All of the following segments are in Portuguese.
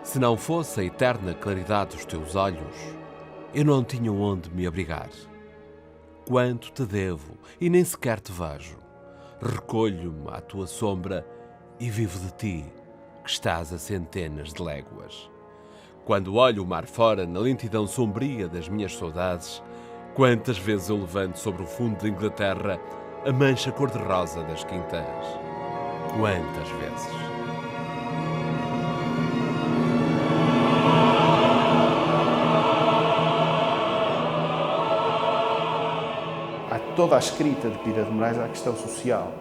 Se não fosse a eterna claridade dos teus olhos, eu não tinha onde me abrigar. Quanto te devo e nem sequer te vejo. Recolho-me à tua sombra e vivo de ti, que estás a centenas de léguas. Quando olho o mar fora na lentidão sombria das minhas saudades, quantas vezes eu levanto sobre o fundo de Inglaterra a mancha cor-de-rosa das quintas. Quantas vezes? Toda a escrita de Pina de Moraes há a questão social.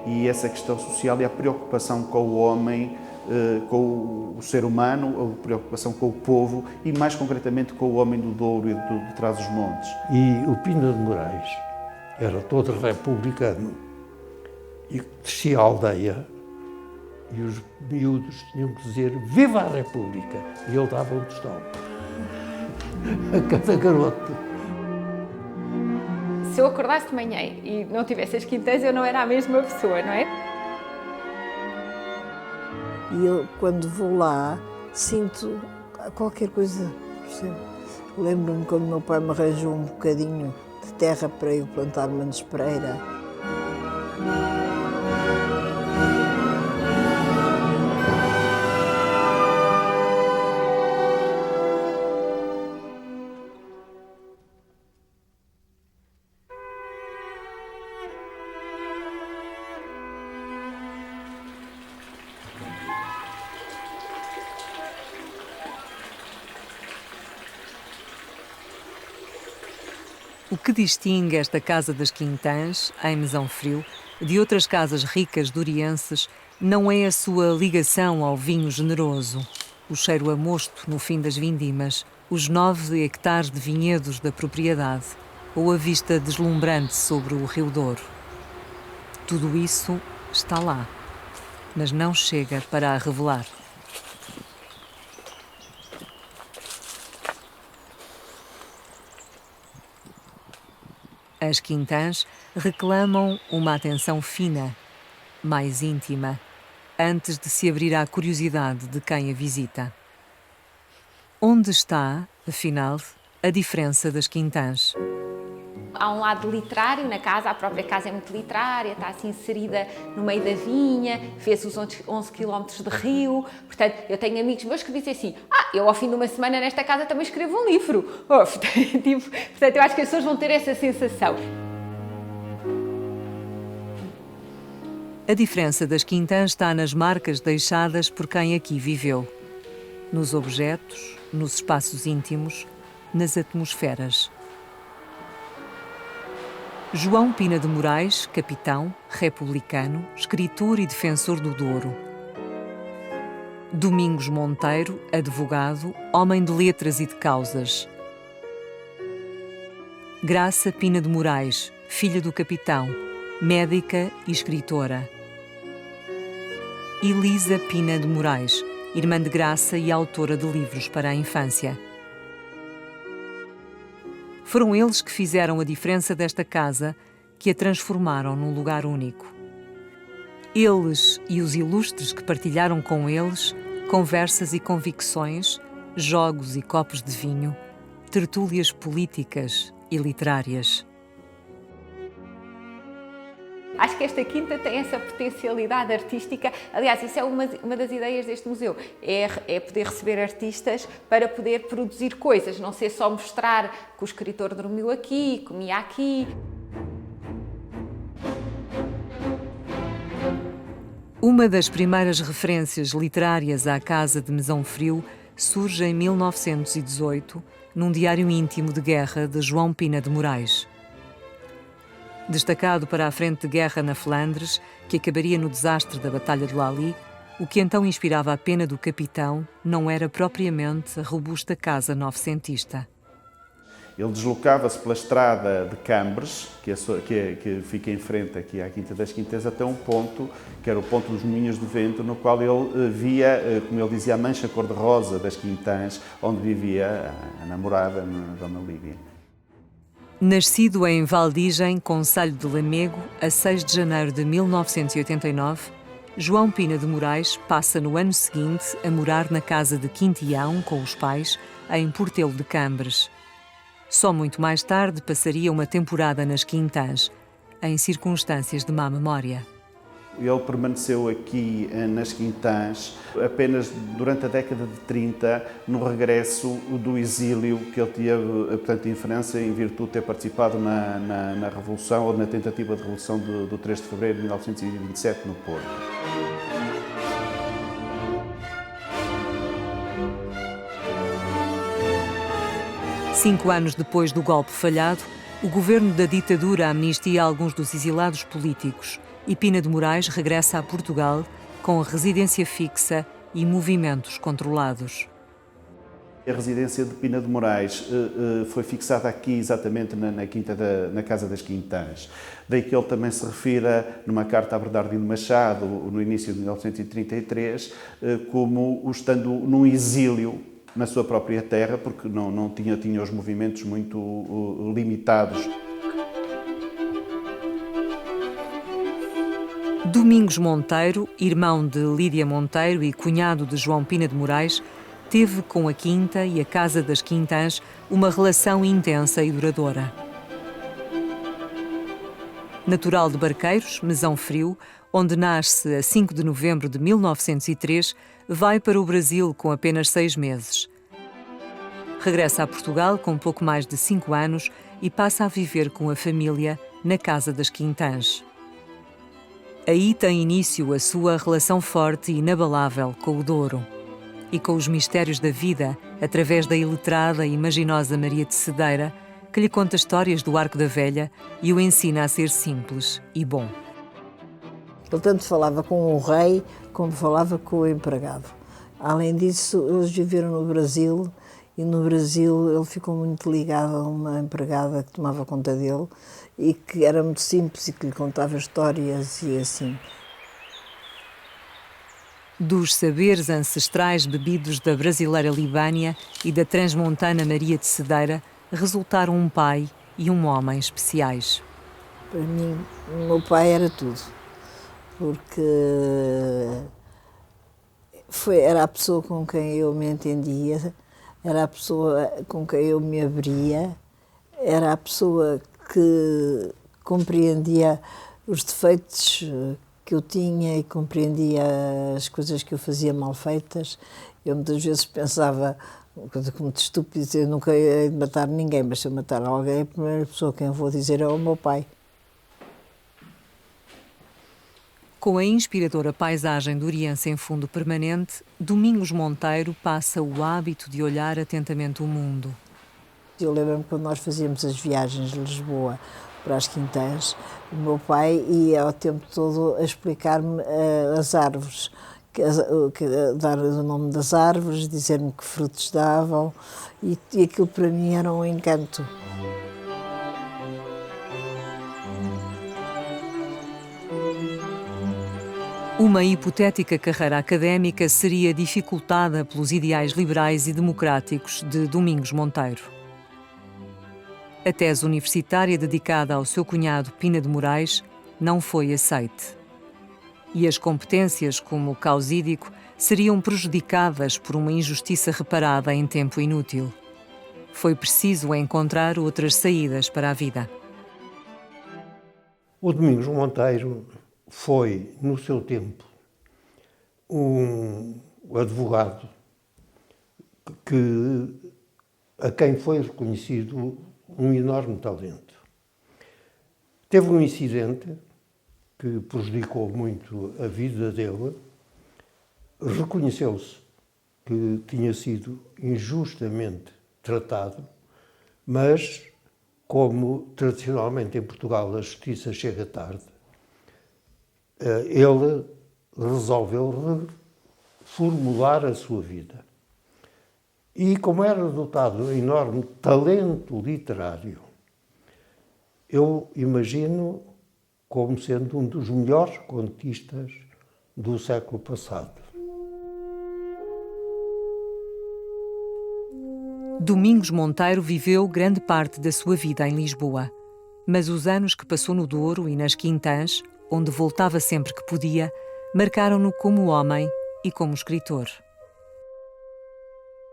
E essa questão social é a preocupação com o homem, com o ser humano, a preocupação com o povo e, mais concretamente, com o homem do Douro e de Trás-os-Montes. E o Pina de Moraes era todo republicano e descia a aldeia e os miúdos tinham que dizer "Viva a República!" e ele dava um tostão a cada garoto. Se eu acordasse de manhã e não tivesse as quintas, eu não era a mesma pessoa, não é? E eu, quando vou lá, sinto qualquer coisa. Lembro-me quando meu pai me arranjou um bocadinho de terra para eu plantar uma nespreira. O que distingue esta Casa das Quintãs, em Mesão Frio, de outras casas ricas dorienses, não é a sua ligação ao vinho generoso, o cheiro a mosto no fim das vindimas, os 9 hectares de vinhedos da propriedade ou a vista deslumbrante sobre o Rio Douro. Tudo isso está lá, mas não chega para a revelar. As Quintãs reclamam uma atenção fina, mais íntima, antes de se abrir à curiosidade de quem a visita. Onde está, afinal, a diferença das Quintãs? Há um lado literário na casa, a própria casa é muito literária, está assim inserida no meio da vinha, fez os 11 km de rio. Portanto, eu tenho amigos meus que dizem assim: eu ao fim de uma semana nesta casa também escrevo um livro. Portanto, eu acho que as pessoas vão ter essa sensação. A diferença das Quintãs está nas marcas deixadas por quem aqui viveu. Nos objetos, nos espaços íntimos, nas atmosferas. João Pina de Moraes, capitão, republicano, escritor e defensor do Douro. Domingos Monteiro, advogado, homem de letras e de causas. Graça Pina de Moraes, filha do capitão, médica e escritora. Elisa Pina de Moraes, irmã de Graça e autora de livros para a infância. Foram eles que fizeram a diferença desta casa, que a transformaram num lugar único. Eles e os ilustres que partilharam com eles conversas e convicções, jogos e copos de vinho, tertúlias políticas e literárias. Acho que esta quinta tem essa potencialidade artística. Aliás, isso é uma das ideias deste museu, é poder receber artistas para poder produzir coisas, não ser só mostrar que o escritor dormiu aqui, comia aqui. Uma das primeiras referências literárias à Casa de Mesão Frio surge em 1918, num diário íntimo de guerra de João Pina de Moraes. Destacado para a frente de guerra na Flandres, que acabaria no desastre da Batalha de Lally, o que então inspirava a pena do capitão não era propriamente a robusta casa novecentista. Ele deslocava-se pela estrada de Cambres, que fica em frente aqui à Quinta das Quintas, até um ponto, que era o ponto dos Moinhos do Vento, no qual ele via, como ele dizia, a mancha cor-de-rosa das Quintãs, onde vivia a namorada, a Dona Lídia. Nascido em Valdigem, concelho de Lamego, a 6 de janeiro de 1989, João Pina de Moraes passa no ano seguinte a morar na casa de Quintião com os pais, em Portelo de Cambres. Só muito mais tarde passaria uma temporada nas Quintãs, em circunstâncias de má memória. Ele permaneceu aqui nas Quintãs apenas durante a década de 30, no regresso do exílio que ele teve, portanto, em França, em virtude de ter participado na Revolução, ou na tentativa de Revolução do 3 de fevereiro de 1927, no Porto. Cinco anos depois do golpe falhado, o governo da ditadura amnistia alguns dos exilados políticos e Pina de Moraes regressa a Portugal com residência fixa e movimentos controlados. A residência de Pina de Moraes foi fixada aqui exatamente na Casa das Quintãs. Daí que ele também se refira numa carta a Bernardino Machado, no início de 1933, como estando num exílio na sua própria terra, porque não tinha os movimentos muito limitados. Domingos Monteiro, irmão de Lídia Monteiro e cunhado de João Pina de Moraes, teve com a Quinta e a Casa das Quintãs uma relação intensa e duradoura. Natural de Barqueiros, Mesão Frio, onde nasce a 5 de novembro de 1903, vai para o Brasil com apenas 6 meses. Regressa a Portugal com pouco mais de 5 anos e passa a viver com a família na Casa das Quintãs. Aí tem início a sua relação forte e inabalável com o Douro e com os mistérios da vida através da iletrada e imaginosa Maria de Cedeira, que lhe conta histórias do Arco da Velha e o ensina a ser simples e bom. Ele tanto falava com o rei como falava com o empregado. Além disso, eles viveram no Brasil e no Brasil ele ficou muito ligado a uma empregada que tomava conta dele e que era muito simples e que lhe contava histórias e assim. Dos saberes ancestrais bebidos da brasileira Libânia e da transmontana Maria de Cedeira resultaram um pai e um homem especiais. Para mim, o meu pai era tudo, porque era a pessoa com quem eu me entendia, era a pessoa com quem eu me abria, era a pessoa que compreendia os defeitos que eu tinha e compreendia as coisas que eu fazia mal feitas. Eu muitas vezes pensava, uma coisa muito estúpida, eu nunca ia matar ninguém, mas se eu matar alguém, a primeira pessoa a quem eu vou dizer é o meu pai. Com a inspiradora paisagem duriense em fundo permanente, Domingos Monteiro passa o hábito de olhar atentamente o mundo. Eu lembro-me quando nós fazíamos as viagens de Lisboa para as Quintãs, o meu pai ia ao tempo todo a explicar-me as árvores, dar o nome das árvores, dizer-me que frutos davam, e aquilo para mim era um encanto. Uma hipotética carreira académica seria dificultada pelos ideais liberais e democráticos de Domingos Monteiro. A tese universitária dedicada ao seu cunhado Pina de Moraes não foi aceite. E as competências como causídico seriam prejudicadas por uma injustiça reparada em tempo inútil. Foi preciso encontrar outras saídas para a vida. O Domingos Monteiro foi, no seu tempo, um advogado a quem foi reconhecido um enorme talento. Teve um incidente que prejudicou muito a vida dele. Reconheceu-se que tinha sido injustamente tratado, mas, como tradicionalmente em Portugal a justiça chega tarde, ele resolveu reformular a sua vida. E como era dotado de um enorme talento literário, eu imagino como sendo um dos melhores contistas do século passado. Domingos Monteiro viveu grande parte da sua vida em Lisboa, mas os anos que passou no Douro e nas Quintãs, onde voltava sempre que podia, marcaram-no como homem e como escritor.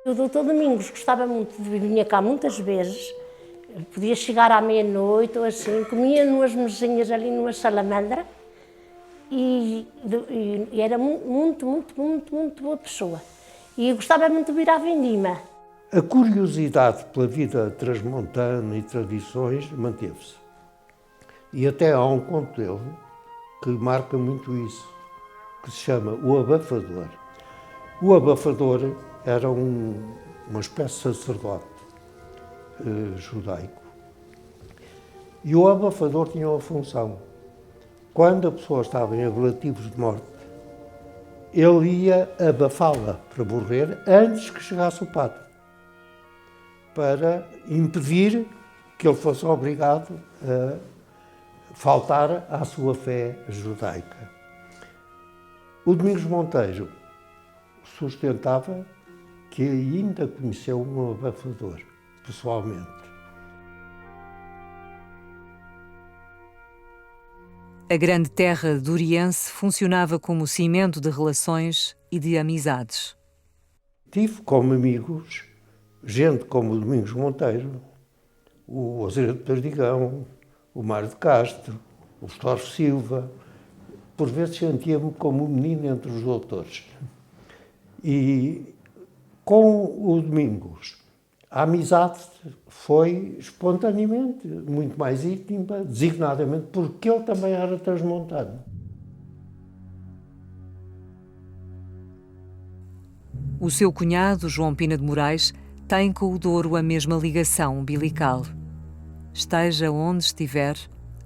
O doutor Domingos gostava muito de vir, vinha cá muitas vezes, podia chegar à meia-noite ou assim, comia numas mesinhas ali numa salamandra e era muito boa pessoa. E gostava muito de vir à Vindima. A curiosidade pela vida transmontana e tradições manteve-se. E até há um conto dele que marca muito isso, que se chama O Abafador. O Abafador era uma espécie de sacerdote judaico. E o abafador tinha uma função. Quando a pessoa estava em ablativos de morte, ele ia abafá-la para morrer antes que chegasse o padre, para impedir que ele fosse obrigado a faltar à sua fé judaica. O Domingos Monteiro sustentava que ainda conheceu um abafador, pessoalmente. A grande terra duriense funcionava como cimento de relações e de amizades. Tive como amigos gente como o Domingos Monteiro, o Azeredo Perdigão, o Mário de Castro, o Estorvo Silva. Por vezes sentia-me como um menino entre os doutores. E com o Domingos, a amizade foi espontaneamente muito mais íntima, designadamente porque ele também era transmontano. O seu cunhado, João Pina de Moraes, tem com o Douro a mesma ligação umbilical. Esteja onde estiver,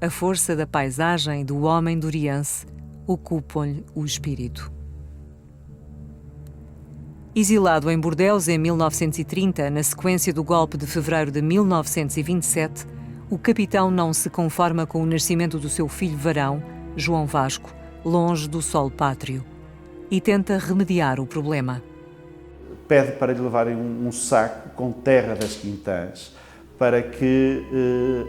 a força da paisagem do homem duriense ocupa-lhe o espírito. Exilado em Bordeus em 1930, na sequência do golpe de fevereiro de 1927, o capitão não se conforma com o nascimento do seu filho varão, João Vasco, longe do solo pátrio, e tenta remediar o problema. Pede para lhe levarem um saco com terra das Quintãs, para que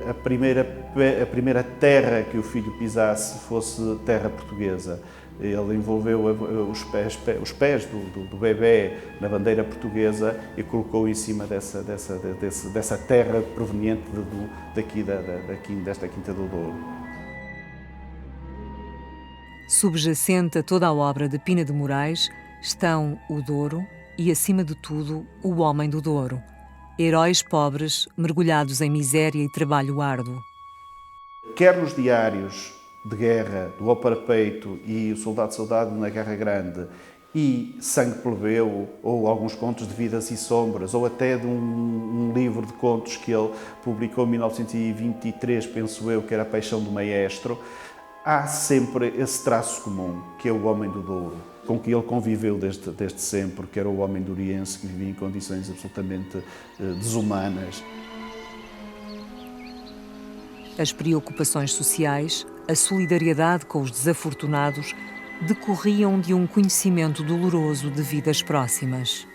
a primeira terra que o filho pisasse fosse terra portuguesa. Ele envolveu os pés do bebê na bandeira portuguesa e colocou em cima dessa terra proveniente desta Quinta do Douro. Subjacente a toda a obra de Pina de Moraes estão o Douro e, acima de tudo, o homem do Douro. Heróis pobres mergulhados em miséria e trabalho árduo. Quer nos diários de guerra, do Ó para Peito e o Soldado na Guerra Grande, e Sangue Plebeu, ou alguns contos de Vidas e Sombras, ou até de um livro de contos que ele publicou em 1923, penso eu, que era A Paixão do Maestro, há sempre esse traço comum, que é o homem do Douro, com que ele conviveu desde sempre, que era o homem duriense que vivia em condições absolutamente desumanas. As preocupações sociais, a solidariedade com os desafortunados, decorriam de um conhecimento doloroso de vidas próximas.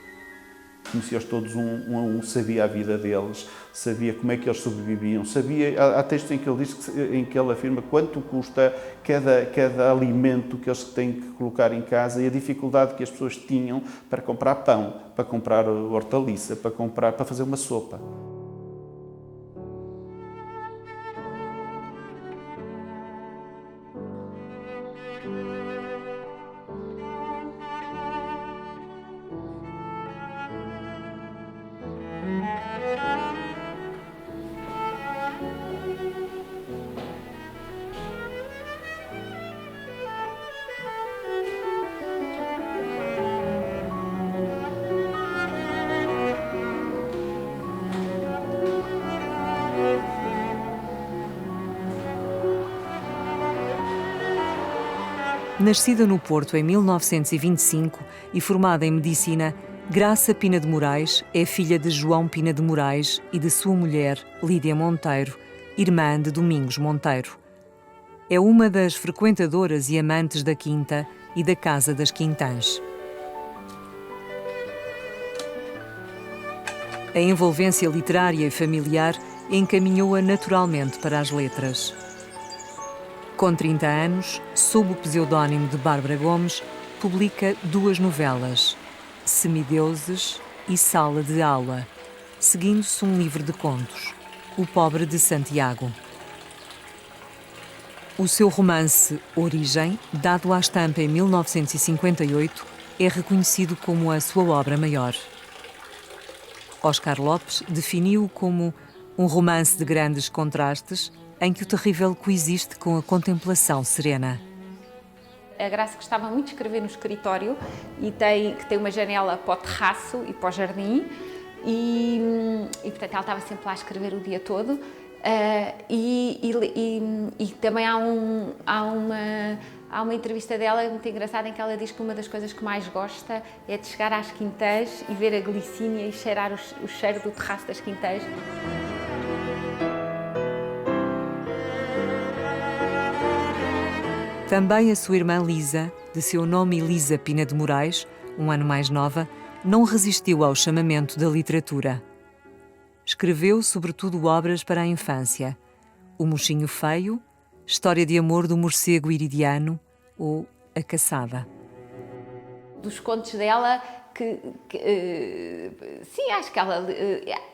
Conhecia-os todos um a um, sabia a vida deles, sabia como é que eles sobreviviam, sabia, há textos em que ele diz, em que ele afirma quanto custa cada alimento que eles têm que colocar em casa e a dificuldade que as pessoas tinham para comprar pão, para comprar hortaliça, para fazer uma sopa. Nascida no Porto em 1925 e formada em Medicina, Graça Pina de Moraes é filha de João Pina de Moraes e de sua mulher, Lídia Monteiro, irmã de Domingos Monteiro. É uma das frequentadoras e amantes da Quinta e da Casa das Quintãs. A envolvência literária e familiar encaminhou-a naturalmente para as letras. Com 30 anos, sob o pseudónimo de Bárbara Gomes, publica 2 novelas, Semideuses e Sala de Aula, seguindo-se um livro de contos, O Pobre de Santiago. O seu romance Origem, dado à estampa em 1958, é reconhecido como a sua obra maior. Oscar Lopes definiu-o como um romance de grandes contrastes em que o terrível coexiste com a contemplação serena. A Graça gostava muito de escrever no escritório e que tem uma janela para o terraço e para o jardim e portanto ela estava sempre lá a escrever o dia todo. E também há uma entrevista dela muito engraçada em que ela diz que uma das coisas que mais gosta é de chegar às Quintãs e ver a glicínia e cheirar o cheiro do terraço das Quintãs. Também a sua irmã Lisa, de seu nome Elisa Pina de Moraes, um ano mais nova, não resistiu ao chamamento da literatura. Escreveu, sobretudo, obras para a infância: O Mochinho Feio, História de Amor do Morcego Iridiano ou A Caçada. Dos contos dela, sim, acho que ela...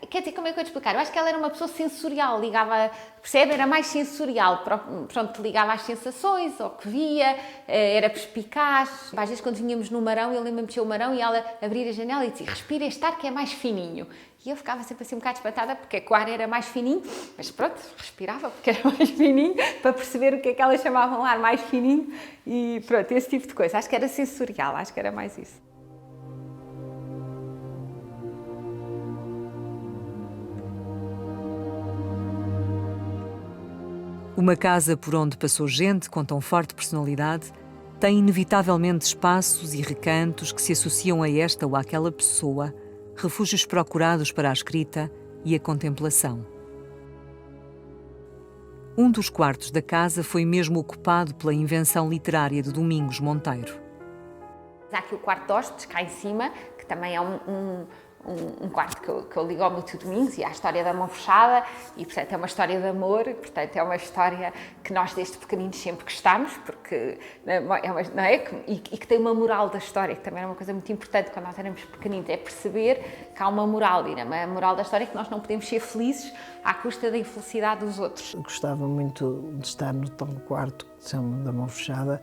quer dizer, como é que eu ia te explicar? Eu acho que ela era uma pessoa sensorial, ligava, percebe? Era mais sensorial, pronto, ligava às sensações, ao que via, era perspicaz. Às vezes, quando vinhamos no Marão, eu lembro-me de mexer o Marão e ela abria a janela e dizia: respira este ar que é mais fininho. E eu ficava sempre assim um bocado espantada, porque o ar era mais fininho, mas pronto, respirava porque era mais fininho, para perceber o que é que elas chamavam ar mais fininho, e pronto, esse tipo de coisa. Acho que era sensorial, acho que era mais isso. Uma casa por onde passou gente com tão forte personalidade tem inevitavelmente espaços e recantos que se associam a esta ou àquela pessoa, refúgios procurados para a escrita e a contemplação. Um dos quartos da casa foi mesmo ocupado pela invenção literária de Domingos Monteiro. Há aqui o quarto de hóspedes, cá em cima, que também é um quarto que eu ligo ao meu tio Domingos, e à história da mão fechada, e portanto é uma história de amor, e, portanto é uma história que nós desde pequeninos sempre gostamos, porque não é? E que tem uma moral da história, que também é uma coisa muito importante quando nós éramos pequeninos, é perceber que há uma moral, e a moral da história é que nós não podemos ser felizes à custa da infelicidade dos outros. Eu gostava muito de estar no tal quarto que se chama da mão fechada.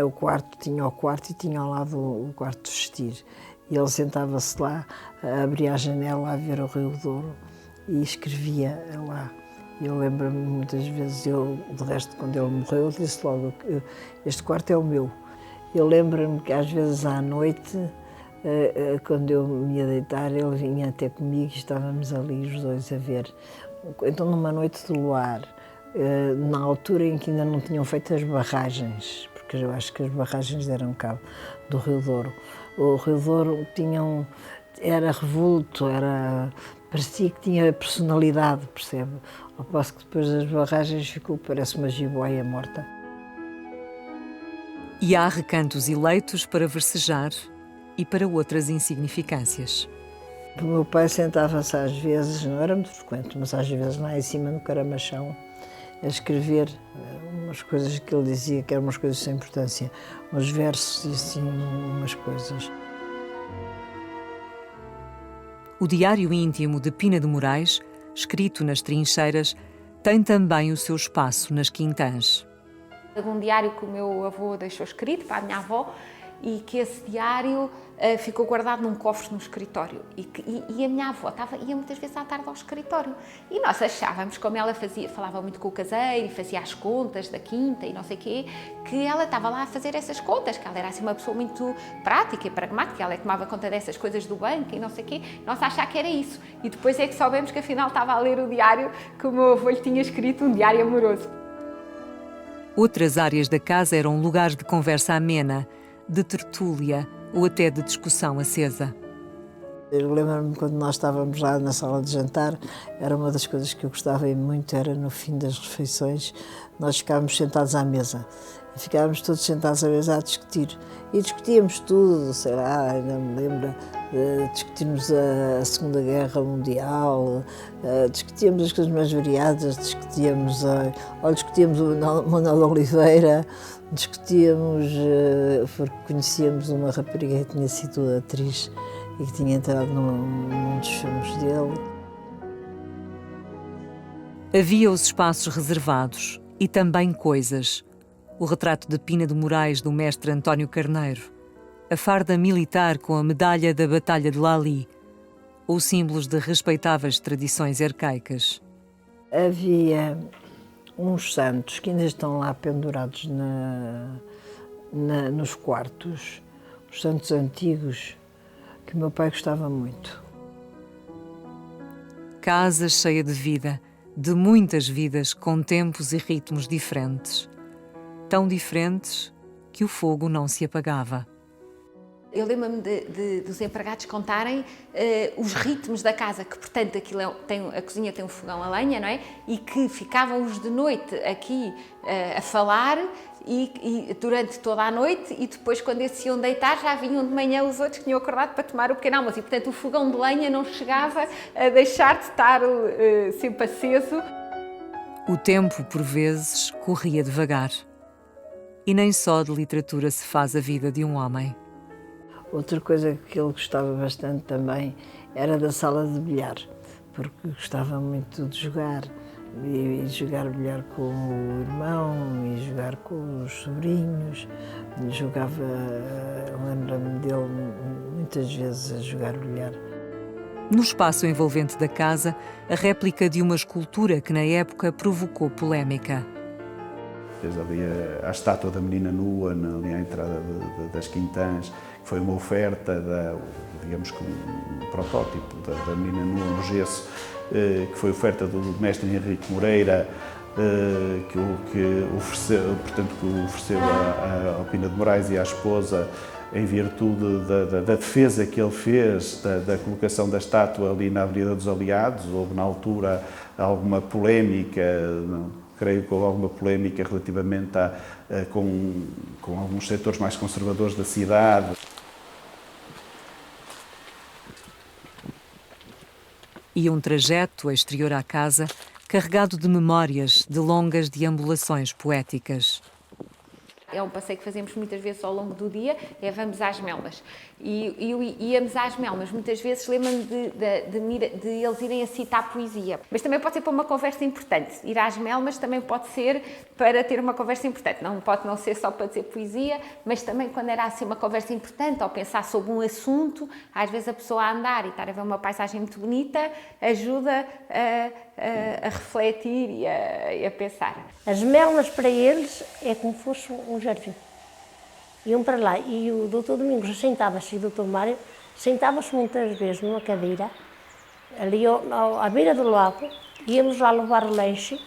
O quarto tinha o quarto e tinha ao lado o quarto de vestir. E ele sentava-se lá, abria a janela a ver o Rio Douro e escrevia lá. Eu lembro-me muitas vezes, de resto, quando ele morreu, eu disse logo que este quarto é o meu. Eu lembro-me que às vezes à noite, quando eu me ia deitar, ele vinha até comigo e estávamos ali os dois a ver. Então, numa noite de luar, na altura em que ainda não tinham feito as barragens, porque eu acho que as barragens deram cabo do Rio Douro. O Rio Douro era revolto, parecia que tinha personalidade, percebe? Ao passo que depois das barragens parece uma jiboia morta. E há recantos eleitos para versejar e para outras insignificâncias. O meu pai sentava-se às vezes, não era muito frequente, mas às vezes lá em cima no caramachão, a escrever umas coisas que ele dizia que eram umas coisas sem importância, uns versos e assim umas coisas. O diário íntimo de Pina de Moraes, escrito nas trincheiras, tem também o seu espaço nas Quintãs. Um diário que o meu avô deixou escrito para a minha avó, e que esse diário ficou guardado num cofre no escritório. E a minha avó ia muitas vezes à tarde ao escritório. E nós achávamos, como ela falava muito com o caseiro e fazia as contas da quinta e não sei o quê, que ela estava lá a fazer essas contas, que ela era assim uma pessoa muito prática e pragmática, ela é que tomava conta dessas coisas do banco e não sei o quê. Nós achávamos que era isso. E depois é que soubemos que afinal estava a ler o diário que o meu avô lhe tinha escrito, um diário amoroso. Outras áreas da casa eram lugares de conversa amena, de tertúlia ou até de discussão acesa. Eu lembro-me quando nós estávamos lá na sala de jantar, era uma das coisas que eu gostava muito, era no fim das refeições, nós ficávamos sentados à mesa. E ficávamos todos sentados à mesa a discutir. E discutíamos tudo, sei lá, ainda me lembro, discutimos a Segunda Guerra Mundial, discutíamos as coisas mais variadas, discutíamos o Manuel Oliveira, discutíamos, porque conhecíamos uma rapariga que tinha sido atriz e que tinha entrado num dos filmes dele. Havia os espaços reservados e também coisas. O retrato de Pina de Moraes do mestre António Carneiro, a farda militar com a medalha da Batalha de Lali, ou símbolos de respeitáveis tradições arcaicas. Havia uns santos que ainda estão lá pendurados nos quartos, os santos antigos, que o meu pai gostava muito. Casa cheia de vida, de muitas vidas com tempos e ritmos diferentes. Tão diferentes que o fogo não se apagava. Eu lembro-me dos empregados contarem os ritmos da casa, que portanto a cozinha tem um fogão a lenha, não é? E que ficavam-os de noite aqui a falar e durante toda a noite, e depois quando eles se iam deitar já vinham de manhã os outros que tinham acordado para tomar o pequeno almoço. E portanto o fogão de lenha não chegava a deixar de estar sempre aceso. O tempo, por vezes, corria devagar. E nem só de literatura se faz a vida de um homem. Outra coisa que ele gostava bastante também era da sala de bilhar, porque gostava muito de jogar, e jogar bilhar com o irmão, e jogar com os sobrinhos. Jogava, lembro-me dele muitas vezes a jogar bilhar. No espaço envolvente da casa, a réplica de uma escultura que na época provocou polémica. Fez ali a estátua da menina nua ali à entrada das Quintãs, que foi uma oferta, digamos que um protótipo da menina nua no gesso, que foi oferta do mestre Henrique Moreira, que ofereceu ao Pina de Moraes e à esposa, em virtude da defesa que ele fez da colocação da estátua ali na Avenida dos Aliados. Houve na altura alguma polémica, creio que houve alguma polémica relativamente com alguns setores mais conservadores da cidade. E um trajeto exterior à casa, carregado de memórias de longas deambulações poéticas. É um passeio que fazemos muitas vezes ao longo do dia, vamos às Melmas. E íamos às Melmas, muitas vezes lembro-me de eles irem a citar poesia. Mas também pode ser para uma conversa importante. Ir às Melmas também pode ser para ter uma conversa importante. Não pode não ser só para dizer poesia, mas também quando era assim uma conversa importante, ou pensar sobre um assunto, às vezes a pessoa a andar e estar a ver uma paisagem muito bonita, ajuda a refletir e a pensar. As Melmas para eles é como se fosse um jardim. Iam para lá e o doutor Domingos sentava-se e o doutor Mário sentava-se muitas vezes numa cadeira, ali à beira do lago, íamos lá levar lanche.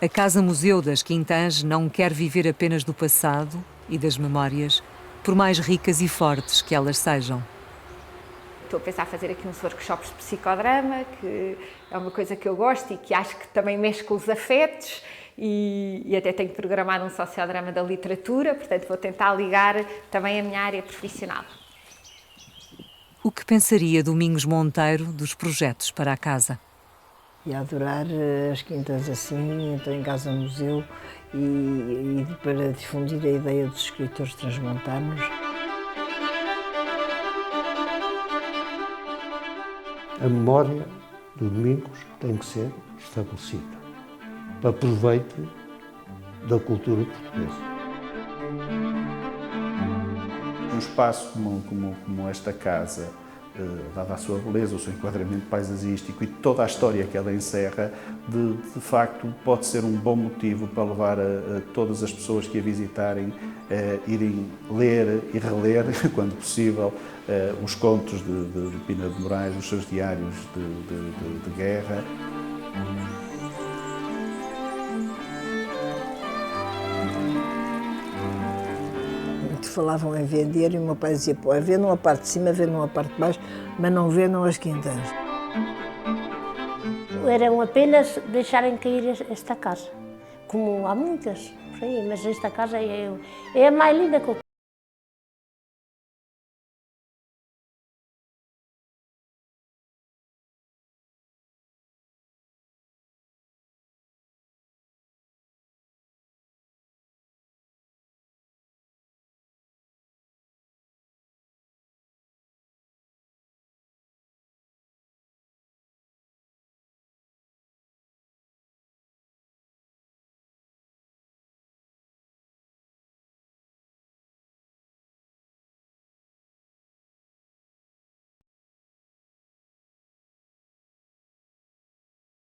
A Casa-Museu das Quintãs não quer viver apenas do passado e das memórias, por mais ricas e fortes que elas sejam. Estou a pensar fazer aqui uns workshops de psicodrama, que é uma coisa que eu gosto e que acho que também mexe com os afetos, e até tenho programado um sociodrama da literatura, portanto vou tentar ligar também a minha área profissional. O que pensaria Domingos Monteiro dos projetos para a casa? E a adorar as quintas assim, então em Casa-Museu, e para difundir a ideia dos escritores transmontanos. A memória do Domingos tem que ser estabelecida para proveito da cultura portuguesa. Um espaço como esta casa, dada a sua beleza, o seu enquadramento paisagístico e toda a história que ela encerra, de facto pode ser um bom motivo para levar a todas as pessoas que a visitarem a irem ler e reler, quando possível, os contos de Pina de Moraes, os seus diários de guerra. De falavam em vender e o meu pai dizia, pô, vendam a parte de cima, vendam a parte de baixo, mas não vendam as quintas. Eram apenas deixarem cair esta casa, como há muitas por aí, mas esta casa é a mais linda que eu